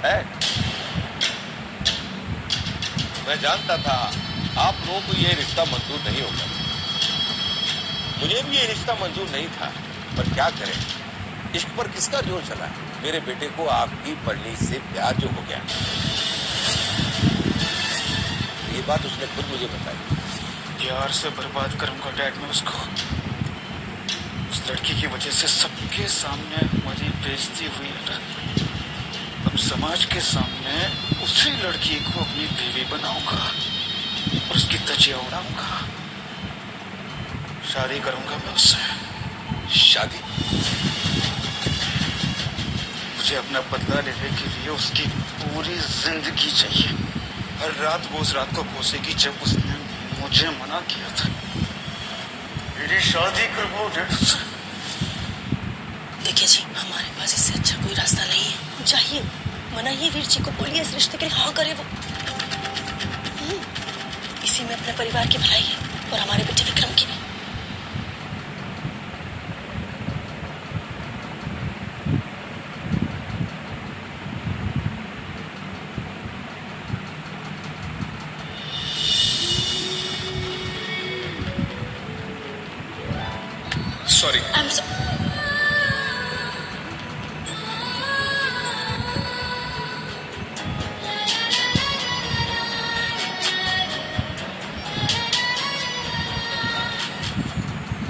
है। मैं जानता था आप लोगों को ये रिश्ता मंजूर नहीं होगा। मुझे भी ये रिश्ता मंजूर नहीं था, पर क्या करें, इश्क पर किसका जोर चला। मेरे बेटे को आपकी पढ़नी से प्यार जो हो गया, ये बात उसने खुद मुझे बताई। प्यार से बर्बाद करूंगा डैड मैं उसको। उस लड़की की वजह से सबके सामने हमारी बेइज्जती हुई है ना। अब समाज के सामने उसी लड़की को अपनी बीवी बनाऊंगा और उसकी तजिया उड़ाऊंगा। शादी करूंगा मैं उससे। शादी? मुझे अपना बदला लेने के लिए उसकी पूरी जिंदगी चाहिए। हर रात वो उस रात को कोसेगी जब उसने मुझे मना किया था। मेरी शादी करवाओ डैड से। देखिए जी, हमारे पास इससे अच्छा कोई रास्ता नहीं है। चाहिए मनाइए वीर जी को, बोलिए इस रिश्ते के लिए हाँ करे वो। इसी में अपने परिवार की भलाई है और हमारे बेटे विक्रम की भी। सॉरी।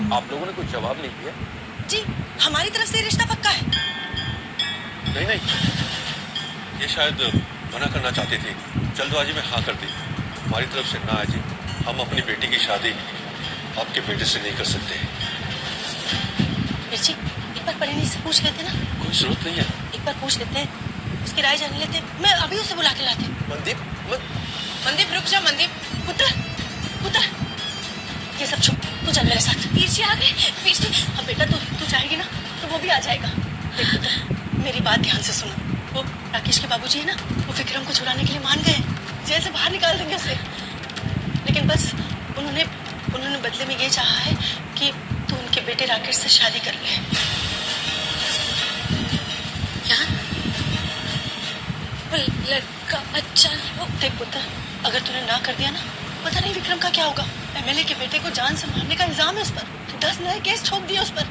आप लोगों ने कुछ जवाब नहीं दिया? जी, हमारी तरफ से रिश्ता पक्का है। नहीं नहीं, ये शायद मना करना चाहती थी, जल्दबाजी में हाँ कर दी। हमारी तरफ से ना जी, हम अपनी बेटी की शादी आपके बेटे से नहीं कर सकते। जी, एक बार परिणी से पूछ लेते ना। कोई जरूरत नहीं है, एक बार पूछ लेते हैं, उसकी राय जान लेते। मैं अभी उसे बुला के लाती हूँ। मनदीप रुक जा। मनदीप पुत्र पुत्र, ये सब छुप, तू चल मेरे साथ। वीर जी आ गए। वीर जी अब बेटा तू जाएगी ना तो वो भी आ जाएगा। देख पुत्र, मेरी बात ध्यान से सुनो। वो राकेश के बाबूजी है ना, वो विक्रम को छुड़ाने के लिए मान गए। जेल से बाहर निकाल देंगे उसे, लेकिन बस उन्होंने बदले में ये चाहा है कि तू उनके बेटे राकेश से शादी कर ले। क्या? वो लड़का अच्छा है। देख पुत्र, अगर तूने ना कर दिया ना, पता नहीं विक्रम का क्या होगा। एमएलए के बेटे को जान से मारने का इल्जाम है उस पर। तो 10 नए केस ठोक दिए उस पर।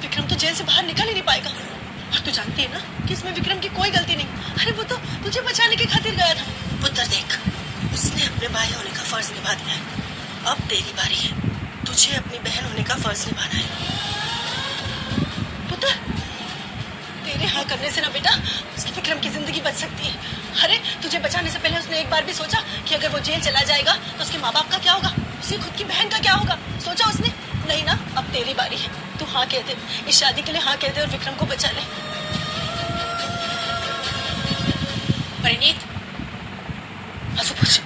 विक्रम तो जेल से बाहर निकल ही नहीं पाएगा। और तू जानती है ना कि इसमें विक्रम की कोई गलती नहीं। अरे वो तो तुझे बचाने की खातिर गया था। पुत्र देख, उसने अपने भाई होने का फर्ज निभा दिया है। अब तेरी बारी है, तुझे अपनी बहन होने का फर्ज निभाना है। पुत्र, तेरे हाँ करने से ना बेटा उसकी विक्रम की जिंदगी बच सकती है। अरे तुझे बचाने से पहले उसने एक बार भी सोचा कि अगर वो जेल चला जाएगा तो उसके माँ बाप का क्या होगा, उसकी खुद की बहन का क्या होगा? सोचा उसने? नहीं ना। अब तेरी बारी है, तू हाँ कह दे, इस शादी के लिए हाँ कह दे और विक्रम को बचा ले। परिणीत, पूछ।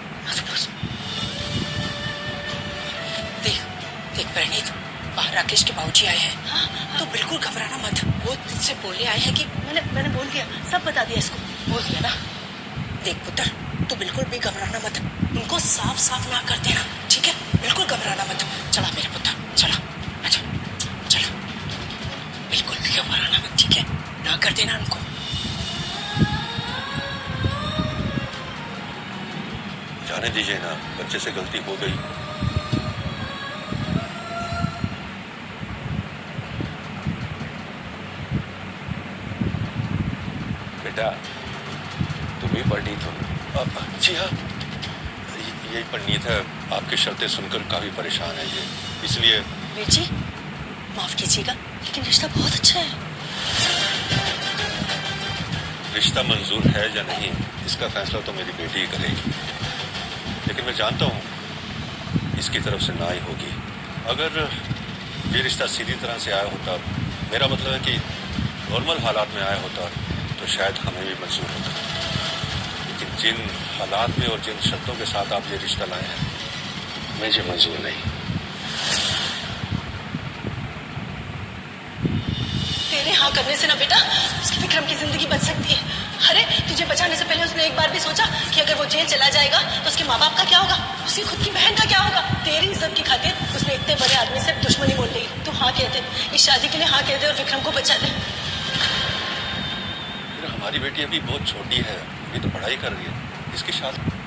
देख परिणीत, बाहर राकेश के बाबूजी आए हैं। हाँ, तो बिल्कुल घबराना मत। वो तुझसे बोले आए हैं कि मैंने बोल दिया, सब बता दिया इसको। बोल दिया ना। देख पुत्र, तू बिल्कुल भी घबराना मत। उनको साफ साफ ना कर देना, ठीक है? बिल्कुल घबराना मत। चला मेरे पुत्र, चला, अच्छा चला। बिल्कुल भी घबराना मत, ठीक है? ना कर देना उनको। जाने दीजिए ना, बच्चे से गलती हो गई। बेटा, तुम ही परिणीत हो? जी हाँ, यही परिणीत है। आपकी शर्तें सुनकर काफी परेशान है ये, इसलिए। वीर जी, माफ कीजिएगा, लेकिन रिश्ता बहुत अच्छा है। रिश्ता मंजूर है या नहीं, इसका फैसला तो मेरी बेटी ही करेगी। लेकिन मैं जानता हूँ इसकी तरफ से ना ही होगी। अगर ये रिश्ता सीधी तरह से आया होता, मेरा मतलब है कि नॉर्मल हालात में आया होता, तो शायद हमें भी मंजूर होता। लेकिन जिन हालात में और जिन शर्तों के साथ आप ये रिश्ता लाए हैं, मुझे मंजूर नहीं। तेरे हाँ करने से ना बेटा उसकी विक्रम की जिंदगी बच सकती है। अरे तुझे बचाने से पहले उसने एक बार भी सोचा कि अगर वो जेल चला जाएगा तो उसके माँ बाप का क्या होगा, उसकी खुद की बहन का क्या होगा? तेरी इज्जत की खातिर उसने इतने बड़े आदमी से दुश्मनी मोल ली। तू हाँ कह दे, इस शादी के लिए हाँ कह दे और विक्रम को बचा ले। हमारी बेटी अभी बहुत छोटी है, ये तो पढ़ाई कर रही है, इसकी शादी